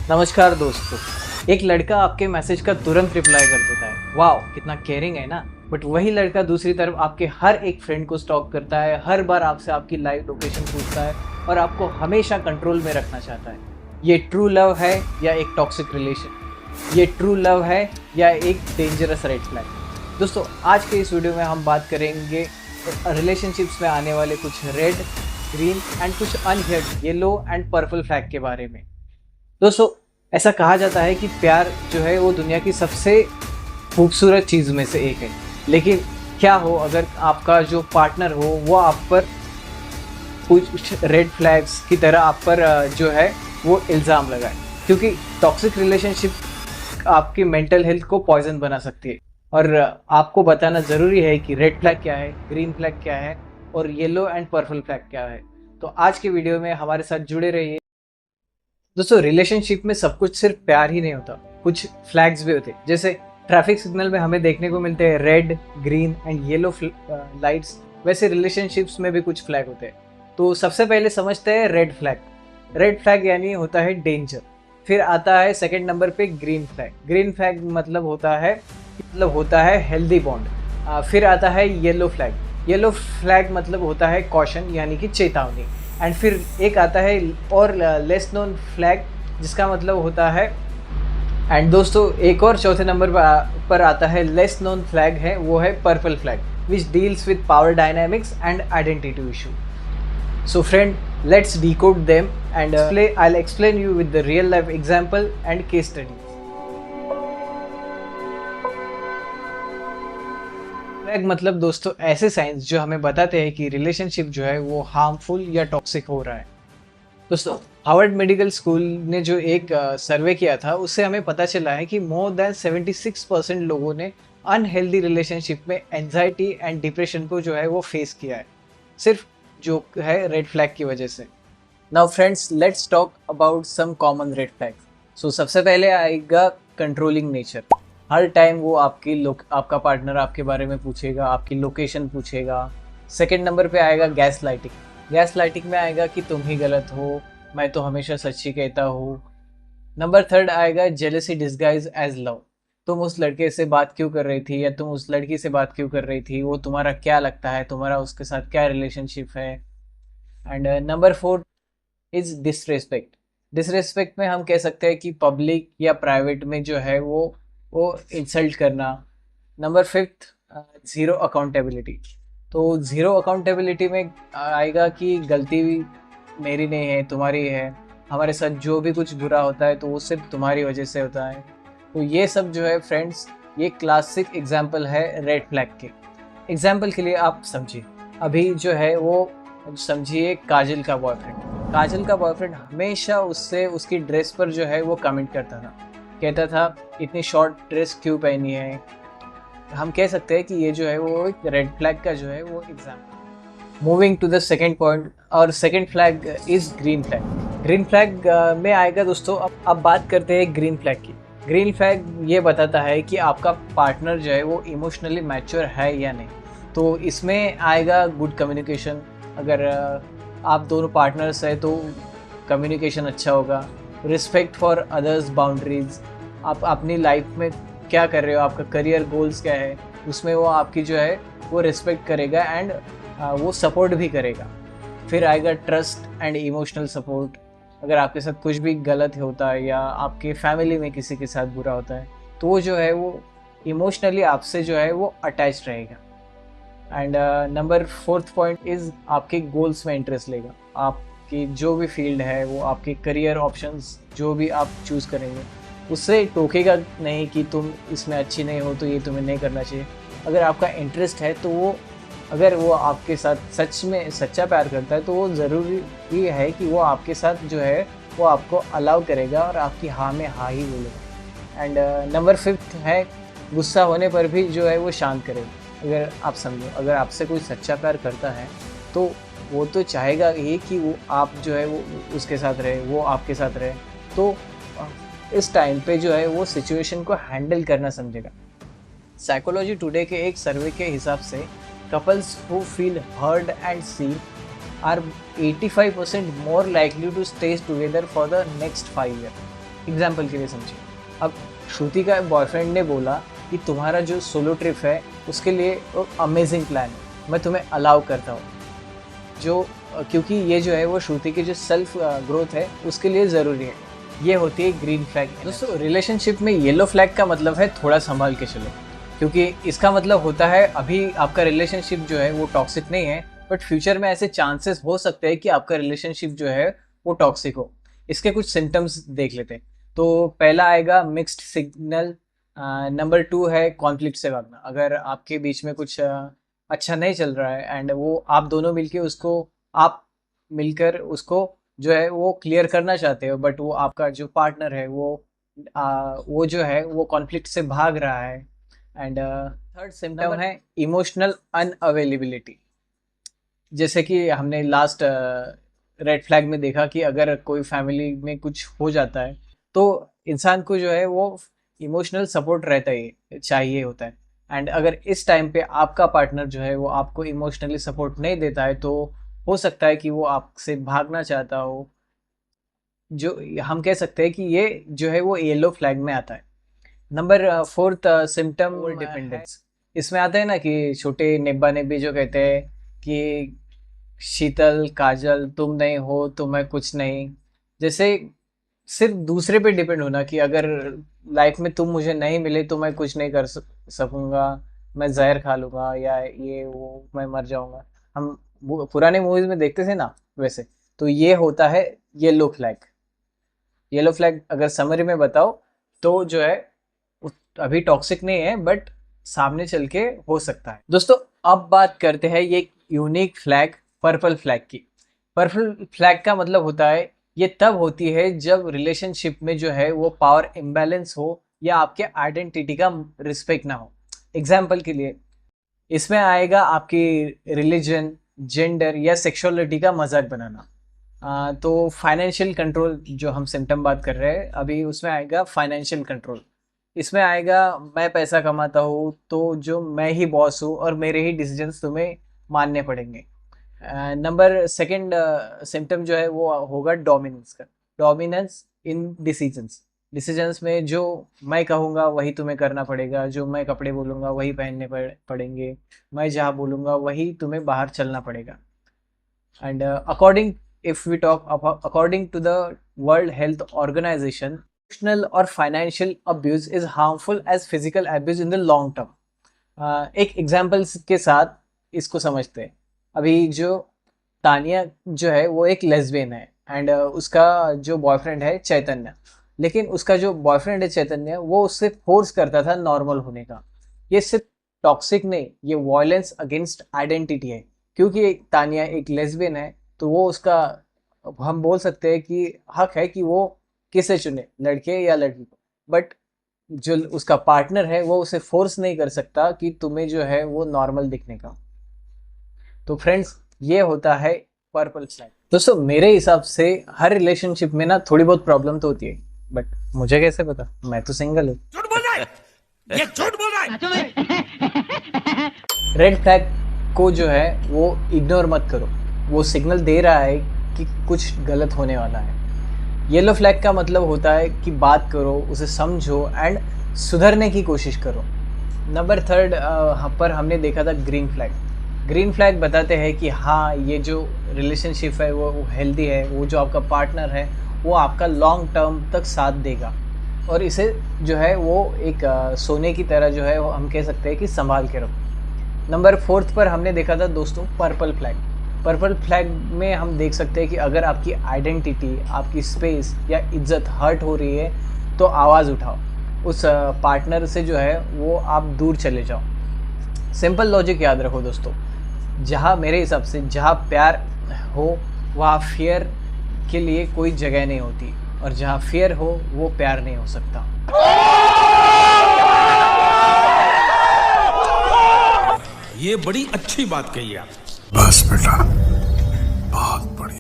नमस्कार दोस्तों। एक लड़का आपके मैसेज का तुरंत रिप्लाई कर देता है, वाह कितना केयरिंग है ना। बट वही लड़का दूसरी तरफ आपके हर एक फ्रेंड को स्टॉक करता है, हर बार आपसे आपकी लाइव लोकेशन पूछता है और आपको हमेशा कंट्रोल में रखना चाहता है। ये ट्रू लव है या एक टॉक्सिक रिलेशन? ये ट्रू लव है या एक डेंजरस रेड फ्लैग? दोस्तों, आज के इस वीडियो में हम बात करेंगे रिलेशनशिप्स में आने वाले कुछ रेड, ग्रीन एंड कुछ unheard yellow and purple flag के बारे में। दोस्तों, ऐसा कहा जाता है कि प्यार जो है वो दुनिया की सबसे खूबसूरत चीज़ में से एक है। लेकिन क्या हो अगर आपका जो पार्टनर हो वो आप पर कुछ रेड फ्लैग्स की तरह आप पर जो है वो इल्ज़ाम लगाए? क्योंकि टॉक्सिक रिलेशनशिप आपकी मेंटल हेल्थ को पॉइजन बना सकती है। और आपको बताना ज़रूरी है कि रेड फ्लैग क्या है, ग्रीन फ्लैग क्या है और येलो एंड पर्पल फ्लैग क्या है। तो आज के वीडियो में हमारे साथ जुड़े रहिए। दोस्तों, रिलेशनशिप में सब कुछ सिर्फ प्यार ही नहीं होता, कुछ फ्लैग्स भी होते हैं। जैसे ट्रैफिक सिग्नल में हमें देखने को मिलते हैं red, green and yellow lights, वैसे रिलेशनशिप्स में भी कुछ फ्लैग होते हैं। तो सबसे पहले समझते हैं रेड फ्लैग। रेड फ्लैग यानी होता है डेंजर। फिर आता है सेकंड नंबर पे ग्रीन फ्लैग। ग्रीन फ्लैग मतलब होता है हेल्दी बॉन्ड। फिर आता है येलो फ्लैग। येलो फ्लैग मतलब होता है कॉशन यानी कि चेतावनी। एंड फिर एक आता है और लेस नोन फ्लैग जिसका मतलब होता है, एंड दोस्तों एक और चौथे नंबर पर आता है लेस नोन फ्लैग है, वो है purple flag which deals with power dynamics and identity issue. So friend, let's decode them and I'll explain you with the real life example and case study. Flag मतलब दोस्तों ऐसे science जो हमें बताते हैं कि रिलेशनशिप जो है वो हार्मफुल या टॉक्सिक हो रहा है। दोस्तों, हार्वर्ड मेडिकल स्कूल ने जो एक सर्वे किया था उससे हमें पता चला है कि मोर देन 76% लोगों ने अनहेल्दी रिलेशनशिप में एंजाइटी एंड डिप्रेशन को जो है वो फेस किया है, सिर्फ जो है रेड फ्लैग की वजह से। Now friends, let's talk about some common red flags. So सबसे पहले आएगा कंट्रोलिंग नेचर। हर टाइम वो आपका पार्टनर आपके बारे में पूछेगा, आपकी लोकेशन पूछेगा। सेकंड नंबर पे आएगा गैस लाइटिंग। गैस लाइटिंग में आएगा कि तुम ही गलत हो, मैं तो हमेशा सच ही कहता हूँ। नंबर थर्ड आएगा जेलसी डिस्गाइज एज लव। तुम उस लड़के से बात क्यों कर रही थी या तुम उस लड़की से बात क्यों कर रही थी, वो तुम्हारा क्या लगता है, तुम्हारा उसके साथ क्या रिलेशनशिप है। And number four is disrespect. Disrespect में हम कह सकते हैं कि पब्लिक या प्राइवेट में जो है वो इंसल्ट करना। Number fifth, zero accountability. तो ज़ीरो अकाउंटेबिलिटी में आएगा कि गलती मेरी नहीं है, तुम्हारी है। हमारे साथ जो भी कुछ बुरा होता है तो वो सिर्फ तुम्हारी वजह से होता है। तो ये सब जो है फ्रेंड्स, ये क्लासिक एग्जाम्पल है रेड फ्लैग के। एग्जाम्पल के लिए आप समझिए, अभी जो है वो समझिए काजल का बॉयफ्रेंड। काजल का बॉयफ्रेंड हमेशा उससे उसकी ड्रेस पर जो है वो कमेंट करता था, कहता था इतनी शॉर्ट ड्रेस क्यों पहनी है। हम कह सकते हैं कि ये जो है वो एक रेड फ्लैग का जो है वो example. Moving to the second point, और second flag is green flag. Green flag में आएगा दोस्तों, अब बात करते हैं ग्रीन फ्लैग की। ग्रीन फ्लैग ये बताता है कि आपका पार्टनर जो है वो इमोशनली मैच्योर है या नहीं। तो इसमें आएगा गुड कम्युनिकेशन। अगर आप दोनों पार्टनर्स हैं तो कम्युनिकेशन अच्छा होगा। Respect for others boundaries. आप अपनी लाइफ में क्या कर रहे हो, आपका करियर गोल्स क्या है, उसमें वो आपकी जो है वो रिस्पेक्ट करेगा एंड वो सपोर्ट भी करेगा। फिर आएगा ट्रस्ट एंड इमोशनल सपोर्ट। अगर आपके साथ कुछ भी गलत होता है या आपके फैमिली में किसी के साथ बुरा होता है तो वो जो है वो इमोशनली आपसे जो है वो अटैच रहेगा। And number fourth point is आपके गोल्स में इंटरेस्ट लेगा। आपकी जो भी फील्ड है वो आपके करियर ऑप्शंस जो भी आप चूज़ करेंगे उससे टोकेगा नहीं कि तुम इसमें अच्छी नहीं हो तो ये तुम्हें नहीं करना चाहिए। अगर आपका इंटरेस्ट है तो अगर वो आपके साथ सच में सच्चा प्यार करता है तो वो ज़रूरी ये है कि वो आपके साथ जो है वो आपको अलाउ करेगा और आपकी हाँ में हाँ ही बोलेगा। एंड नंबर फिफ्थ है गुस्सा होने पर भी जो है वो शांत करेगा। अगर आप समझो, अगर आपसे कोई सच्चा प्यार करता है तो वो तो चाहेगा ही कि वो आप जो है वो उसके साथ रहे, वो आपके साथ रहे। तो इस टाइम पे जो है वो सिचुएशन को हैंडल करना समझेगा। साइकोलॉजी टुडे के एक सर्वे के हिसाब से couples who feel heard and seen are 85% more likely to stay together for the next 5 years. Example के लिए समझिए, अब श्रुति का बॉयफ्रेंड ने बोला कि तुम्हारा जो सोलो ट्रिप है उसके लिए अमेजिंग प्लान है, मैं तुम्हें अलाउ करता हूँ, जो क्योंकि ये जो है वो श्रुति की जो सेल्फ ग्रोथ है उसके लिए ज़रूरी है। ये होती है ग्रीन फ्लैग। दोस्तों रिलेशनशिप में येलो फ्लैग का मतलब है थोड़ा संभाल के चलो, क्योंकि इसका मतलब होता है अभी आपका रिलेशनशिप जो है वो टॉक्सिक नहीं है, बट फ्यूचर में ऐसे चांसेस हो सकते हैं कि आपका रिलेशनशिप जो है वो टॉक्सिक हो। इसके कुछ सिम्टम्स देख लेते हैं। तो पहला आएगा मिक्स्ड सिग्नल, नंबर 2 है कॉन्फ्लिक्ट से भागना। अगर आपके बीच में कुछ अच्छा नहीं चल रहा है एंड वो आप मिलकर उसको जो है वो क्लियर करना चाहते हो, बट वो आपका जो पार्टनर है वो जो है वो कॉन्फ्लिक्ट से भाग रहा है। एंड थर्ड सिम्टम है इमोशनल अनअवेलेबिलिटी। जैसे कि हमने लास्ट रेड फ्लैग में देखा कि अगर कोई फैमिली में कुछ हो जाता है तो इंसान को जो है वो इमोशनल सपोर्ट रहता ही चाहिए होता है। एंड अगर इस टाइम पे आपका पार्टनर जो है वो आपको इमोशनली सपोर्ट नहीं देता है तो हो सकता है कि वो आपसे भागना चाहता हो। जो हम कह सकते हैं कि ये जो है वो येलो फ्लैग में आता है। Number 4th symptom dependence. इसमें आता है ना कि छोटे नेब्बा नेब्बी जो कहते हैं कि शीतल काजल तुम नहीं हो तो मैं कुछ नहीं, जैसे सिर्फ दूसरे पे डिपेंड होना कि अगर लाइफ में तुम मुझे नहीं मिले तो मैं कुछ नहीं कर सकूंगा, मैं जहर खा लूंगा या ये वो मैं मर जाऊंगा। हम पुराने मूवीज में देखते थे ना वैसे। तो ये होता है येलो फ्लैग। येलो फ्लैग अगर समरी में बताओ तो जो है अभी टॉक्सिक नहीं है, बट सामने चल के हो सकता है। दोस्तों अब बात करते हैं ये यूनिक फ्लैग पर्पल फ्लैग की। पर्पल फ्लैग का मतलब होता है ये तब होती है जब रिलेशनशिप में जो है वो पावर इम्बैलेंस हो या आपके आइडेंटिटी का रिस्पेक्ट ना हो। एग्जाम्पल के लिए इसमें आएगा आपकी रिलीजन, जेंडर या सेक्सुअलिटी का मजाक बनाना। तो फाइनेंशियल कंट्रोल जो हम सिम्टम बात कर रहे हैं अभी उसमें आएगा फाइनेंशियल कंट्रोल। इसमें आएगा मैं पैसा कमाता हूँ तो जो मैं ही बॉस हूँ और मेरे ही डिसीजंस तुम्हें मानने पड़ेंगे। नंबर सेकंड सिम्टम जो है वो होगा डोमिनेंस का। डोमिनेंस इन डिसीजंस। डिसीजंस में जो मैं कहूँगा वही तुम्हें करना पड़ेगा, जो मैं कपड़े बोलूँगा वही पहनने पड़ेंगे, मैं जहाँ बोलूँगा वही तुम्हें बाहर चलना पड़ेगा। And according to the world health organization, emotional और financial abuse is harmful as physical abuse in the long term. एक एग्जाम्पल्स के साथ इसको समझते हैं। अभी जो तानिया जो है वो एक लेस्बियन है एंड उसका जो बॉयफ्रेंड है चैतन्य, लेकिन उसका जो बॉयफ्रेंड है चैतन्य वो उससे फोर्स करता था नॉर्मल होने का। ये सिर्फ टॉक्सिक नहीं, ये वॉयलेंस अगेंस्ट आइडेंटिटी है। क्योंकि तानिया एक लेस्बियन है तो वो उसका हम बोल सकते हैं कि हक है कि वो किसे चुने, लड़के या लड़की को, बट जो उसका पार्टनर है वो उसे फोर्स नहीं कर सकता कि तुम्हें जो है वो नॉर्मल दिखने का। तो फ्रेंड्स ये होता है पर्पल फ्लैग। दोस्तों मेरे हिसाब से हर रिलेशनशिप में ना थोड़ी बहुत प्रॉब्लम तो होती है, बट मुझे कैसे पता, मैं तो सिंगल हूँ। झूठ बोल रहा है, ये झूठ बोल रहा है। रेड फ्लैग को जो है वो इग्नोर मत करो, वो सिग्नल दे रहा है कि कुछ गलत होने वाला है। येलो फ्लैग का मतलब होता है कि बात करो, उसे समझो एंड सुधरने की कोशिश करो। नंबर 3 पर हमने देखा था ग्रीन फ्लैग। ग्रीन फ्लैग बताते हैं कि हाँ ये जो रिलेशनशिप है वो हेल्दी है, वो जो आपका पार्टनर है वो आपका लॉन्ग टर्म तक साथ देगा और इसे जो है वो एक सोने की तरह जो है वो हम कह सकते हैं कि संभाल के रखो। नंबर 4 पर हमने देखा था दोस्तों पर्पल फ्लैग। पर्पल फ्लैग में हम देख सकते हैं कि अगर आपकी आइडेंटिटी, आपकी स्पेस या इज्जत हर्ट हो रही है तो आवाज़ उठाओ, उस पार्टनर से जो है वो आप दूर चले जाओ। सिंपल लॉजिक याद रखो दोस्तों, जहाँ मेरे हिसाब से जहाँ प्यार हो वहाँ फियर के लिए कोई जगह नहीं होती, और जहाँ फियर हो वो प्यार नहीं हो सकता। ये बड़ी अच्छी बात कही आप। बस बेटा, बहुत बढ़िया।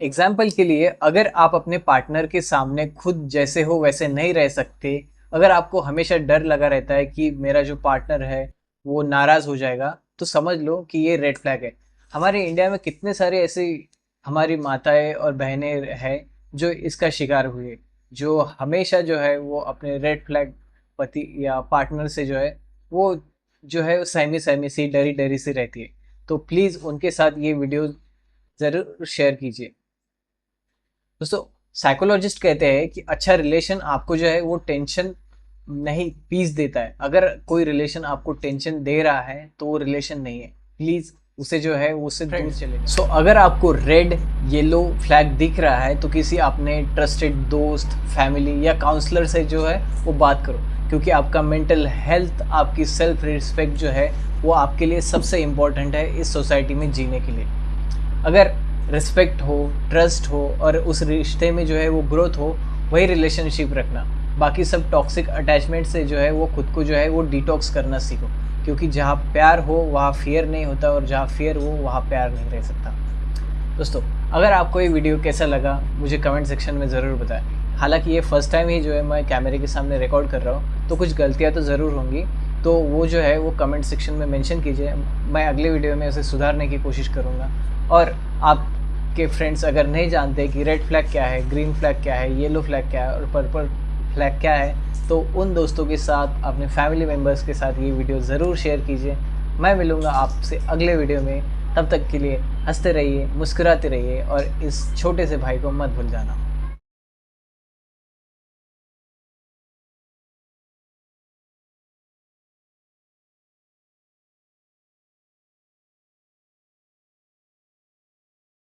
एग्जाम्पल के लिए अगर आप अपने पार्टनर के सामने खुद जैसे हो वैसे नहीं रह सकते, अगर आपको हमेशा डर लगा रहता है कि मेरा जो पार्टनर है वो नाराज हो जाएगा, तो समझ लो कि ये रेड फ्लैग है। हमारे इंडिया में कितने सारे ऐसे हमारी माताएं और बहनें हैं जो इसका शिकार हुए। जो हमेशा जो है वो अपने रेड फ्लैग पति या पार्टनर से जो है वो जो है सहमी सहमी सी डरी डरी सी रहती है, तो प्लीज़ उनके साथ ये वीडियो ज़रूर शेयर कीजिए। दोस्तों, साइकोलॉजिस्ट कहते हैं कि अच्छा रिलेशन आपको जो है वो टेंशन नहीं, पीस देता है। अगर कोई रिलेशन आपको टेंशन दे रहा है तो वो रिलेशन नहीं है, प्लीज़ उसे जो है उससे दूर चले। सो अगर आपको रेड येलो फ्लैग दिख रहा है तो किसी अपने ट्रस्टेड दोस्त, फैमिली या काउंसलर से जो है वो बात करो, क्योंकि आपका मेंटल हेल्थ, आपकी सेल्फ रिस्पेक्ट जो है वो आपके लिए सबसे इम्पोर्टेंट है इस सोसाइटी में जीने के लिए। अगर रिस्पेक्ट हो, ट्रस्ट हो और उस रिश्ते में जो है वो ग्रोथ हो, वही रिलेशनशिप रखना। बाकी सब टॉक्सिक अटैचमेंट से जो है वो खुद को जो है वो डिटॉक्स करना सीखो, क्योंकि जहाँ प्यार हो वहाँ फियर नहीं होता और जहाँ फियर हो वहाँ प्यार नहीं रह सकता। दोस्तों, अगर आपको ये वीडियो कैसा लगा मुझे कमेंट सेक्शन में ज़रूर बताएं। हालांकि ये फर्स्ट टाइम ही जो है मैं कैमरे के सामने रिकॉर्ड कर रहा हूँ, तो कुछ गलतियाँ तो ज़रूर होंगी, तो वो जो है वो कमेंट सेक्शन में मेंशन कीजिए। मैं अगले वीडियो में उसे सुधारने की कोशिश करूँगा। और आपके फ्रेंड्स अगर नहीं जानते कि रेड फ्लैग क्या है, ग्रीन फ्लैग क्या है, येलो फ्लैग क्या है और पर्पल फ्लैग क्या है, तो उन दोस्तों के साथ, अपने फैमिली मेम्बर्स के साथ ये वीडियो ज़रूर शेयर कीजिए। मैं मिलूँगा आपसे अगले वीडियो में, तब तक के लिए हंसते रहिए, मुस्कुराते रहिए और इस छोटे से भाई को मत भूल जाना।